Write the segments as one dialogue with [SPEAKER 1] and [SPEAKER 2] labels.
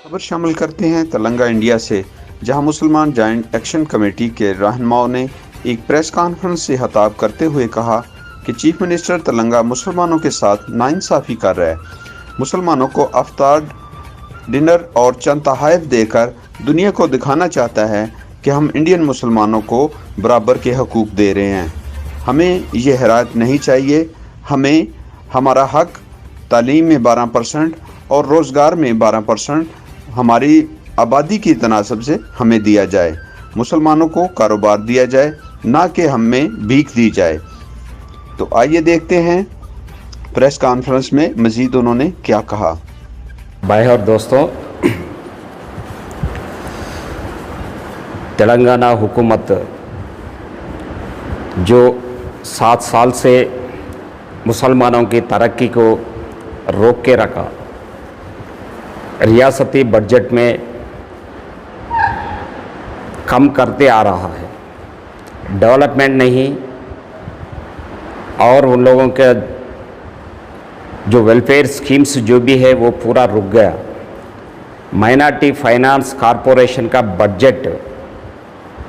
[SPEAKER 1] खबर शामिल करते हैं तेलंगा इंडिया से, जहां मुसलमान जॉइंट एक्शन कमेटी के रहनुमाओं ने एक प्रेस कॉन्फ्रेंस से खिताब करते हुए कहा कि चीफ मिनिस्टर तेलंगा मुसलमानों के साथ नाइंसाफ़ी कर रहा है। मुसलमानों को अफ्तार, डिनर और चंद तोहफे देकर दुनिया को दिखाना चाहता है कि हम इंडियन मुसलमानों को बराबर के हकूक़ दे रहे हैं। हमें ये हैरात नहीं चाहिए। हमें हमारा हक तालीम में 12% और रोज़गार में 12% हमारी आबादी की तनासब से हमें दिया जाए। मुसलमानों को कारोबार दिया जाए, ना कि हमें भीख दी जाए। तो आइए देखते हैं प्रेस कॉन्फ्रेंस में मज़ीद उन्होंने क्या कहा।
[SPEAKER 2] भाई और दोस्तों, तेलंगाना हुकूमत जो 7 साल से मुसलमानों की तरक्की को रोक के रखा, रियासती बजट में कम करते आ रहा है, डेवलपमेंट नहीं, और उन लोगों के जो वेलफेयर स्कीम्स जो भी है वो पूरा रुक गया। माइनॉरिटी फाइनेंस कॉरपोरेशन का बजट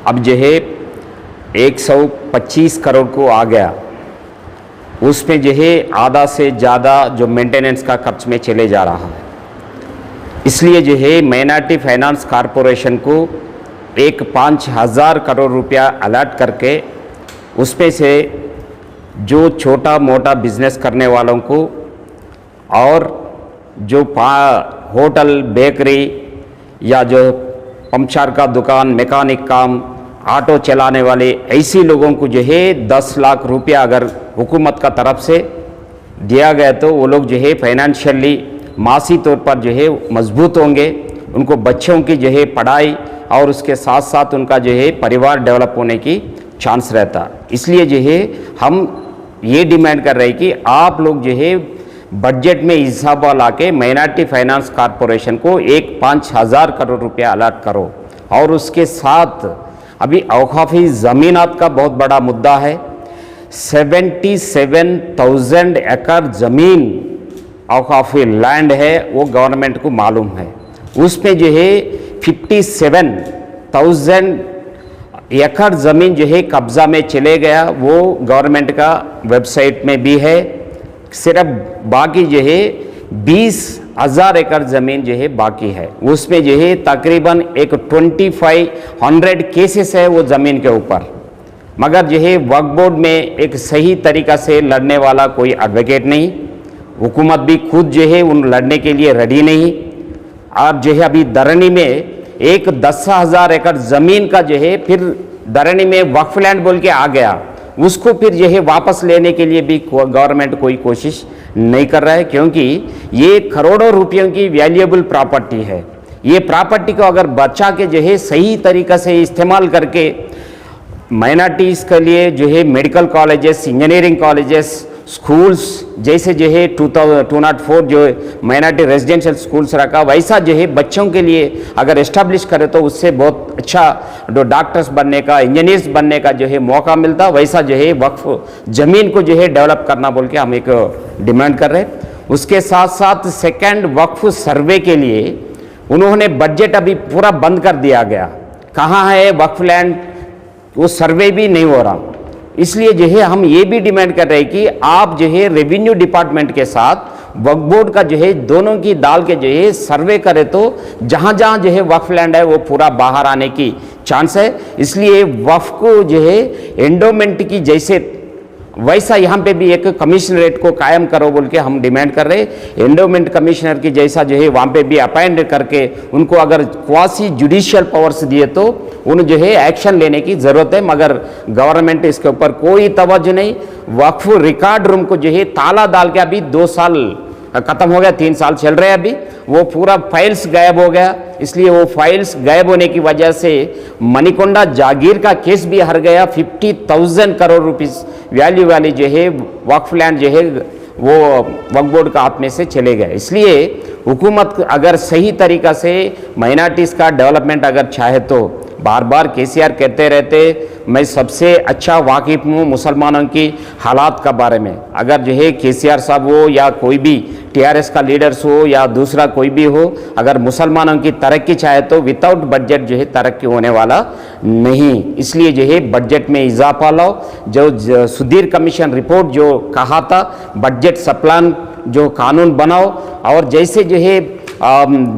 [SPEAKER 2] अब जो है 125 करोड़ को आ गया। उसमें जो है आधा से ज़्यादा जो मेंटेनेंस का खर्च में चले जा रहा है। इसलिए जो है माइनॉरिटी फाइनेंस कॉरपोरेशन को 5,000 करोड़ रुपया अलॉट करके उसमें से जो छोटा मोटा बिजनेस करने वालों को और जो होटल, बेकरी या जो पंचर का दुकान, मैकेनिक काम, ऑटो चलाने वाले ऐसे लोगों को जो है 10 लाख रुपया अगर हुकूमत का तरफ से दिया गया तो वो लोग जो है फाइनेंशियली मासी तौर पर जो है मजबूत होंगे। उनको बच्चों की जो है पढ़ाई और उसके साथ साथ उनका जो है परिवार डेवलप होने की चांस रहता। इसलिए जो है हम ये डिमांड कर रहे हैं कि आप लोग जो है बजट में हिसाब ला के माइनॉरिटी फाइनेंस कॉरपोरेशन को 5,000 करोड़ रुपया अलॉट करो। और उसके साथ अभी औकाफी ज़मीनात का बहुत बड़ा मुद्दा है। 77,000 एकड़ ज़मीन औकाफी लैंड है, वो गवर्नमेंट को मालूम है। उसमें जो है 57,000 एकड़ ज़मीन जो है कब्ज़ा में चले गया, वो गवर्नमेंट का वेबसाइट में भी है। सिर्फ बाकी जो है 20,000 एकड़ ज़मीन जो है बाकी है। उसमें जो है तकरीबन 2500 केसेस है वो ज़मीन के ऊपर, मगर जो है वक्फ बोर्ड में एक सही तरीक़ा से लड़ने वाला कोई एडवोकेट नहीं, हुकूमत भी खुद जो है उन लड़ने के लिए रेडी नहीं। और जो है अभी दरनी में 10,000 एकड़ ज़मीन का जो है फिर दरनी में वक्फ लैंड बोल के आ गया, उसको फिर जो है वापस लेने के लिए भी गवर्नमेंट कोई कोशिश नहीं कर रहा है, क्योंकि ये करोड़ों रुपयों की वैल्यूएबल प्रॉपर्टी है। ये प्रॉपर्टी को अगर बचा के जो है सही तरीक़ा से इस्तेमाल करके माइनॉरिटीज़ के लिए जो है medical colleges, engineering colleges, schools जैसे जो है 204 जो माइनॉरिटी रेजिडेंशियल स्कूल्स रखा, वैसा जो है बच्चों के लिए अगर इस्टेब्लिश करे तो उससे बहुत अच्छा जो डॉक्टर्स बनने का, इंजीनियर्स बनने का जो है मौका मिलता। वैसा जो है वक्फ ज़मीन को जो है डेवलप करना बोल के हम एक डिमांड कर रहे हैं। उसके साथ साथ सेकेंड वक्फ सर्वे के लिए उन्होंने बजट अभी पूरा बंद कर दिया गया। कहाँ है वक्फ लैंड, वो सर्वे भी नहीं हो रहा। इसलिए जो है हम ये भी डिमांड कर रहे हैं कि आप जो है रेवेन्यू डिपार्टमेंट के साथ वक्फ बोर्ड का जो है दोनों की डाल के जो है सर्वे करे तो जहाँ जहाँ जो है वक्फ लैंड है वो पूरा बाहर आने की चांस है। इसलिए वक्फ को जो है एंडोमेंट की जैसे वैसा यहाँ पे भी एक कमिश्नरेट को कायम करो बोल के हम डिमांड कर रहे हैं। एंडोमेंट कमिश्नर की जैसा जो है वहाँ पे भी अपॉइंट करके उनको अगर क्वासी जुडिशियल पावर्स दिए तो उन जो है एक्शन लेने की ज़रूरत है, मगर गवर्नमेंट इसके ऊपर कोई तवज्जो नहीं। वक्फ रिकॉर्ड रूम को जो है ताला डाल के अभी 2 साल ख़त्म हो गया, 3 साल चल रहे हैं अभी, वो पूरा फाइल्स गायब हो गया। इसलिए वो फाइल्स गायब होने की वजह से मणिकोंडा जागीर का केस भी हर गया। 50,000 करोड़ रुपीस वैल्यू वाली जो है वक्फ लैंड जो है वो वक्फ बोर्ड का हाथ में से चले गए। इसलिए हुकूमत अगर सही तरीक़ा से माइनॉरिटीज़ का डेवलपमेंट अगर चाहे तो बार बार केसीआर कहते रहते मैं सबसे अच्छा वाकिफ हूँ मुसलमानों की हालात का बारे में। अगर जो है केसीआर साहब हो या कोई भी टीआरएस का लीडर्स हो या दूसरा कोई भी हो, अगर मुसलमानों की तरक्की चाहे तो विदाउट बजट जो है तरक्की होने वाला नहीं। इसलिए जो है बजट में इजाफा लाओ। जो सुधीर कमीशन रिपोर्ट जो कहा था बजट सप्लान जो कानून बनाओ, और जैसे जो है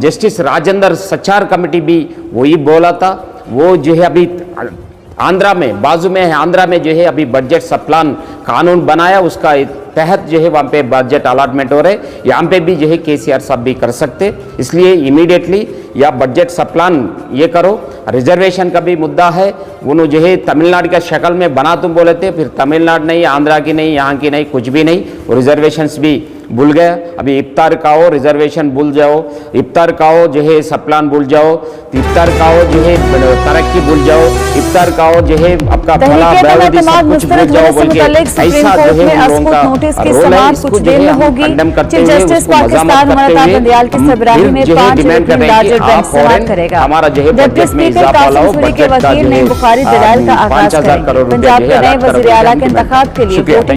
[SPEAKER 2] जस्टिस राजेंद्र सचार कमेटी भी वही बोला था, वो जो है अभी आंध्रा में बाजू में है, आंध्रा में जो है अभी बजट सप्लान कानून बनाया, उसका तहत जो है वहाँ पे बजट अलॉटमेंट हो रहे। यहाँ पे भी जो है केसीआर साहब भी कर सकते, इसलिए इमीडिएटली या बजट सप्लान ये करो। रिजर्वेशन का भी मुद्दा है, उन्होंने जो है तमिलनाडु का शक्ल में बना तुम बोले थे, फिर तमिलनाडु नहीं, आंध्रा की नहीं, यहाँ की नहीं, कुछ भी नहीं, रिजर्वेशंस भी भूल गया। अभी इफ्तार का हो रिजर्वेशन भूल जाओ, इफ्तार का हो जो है सप्लान भूल जाओ, इफ्तार का हो जो है तरक्की भूल जाओ, इफ्तार का हो जो है आपका भला कुछ भूल जाओ बोल के ऐसा जो है उन लोगों का रोल है। इसको जो है हम कंडेम करते हुए उसको मजामत करते हुए हम जो है डिमांड कर रहे हैं कि आप फौरन हमारा जो है बजट में इजाफा लाओ। बजट का जो है 5,000 करोड़ रुपए जो है अलॉट करो। शुक्रिया।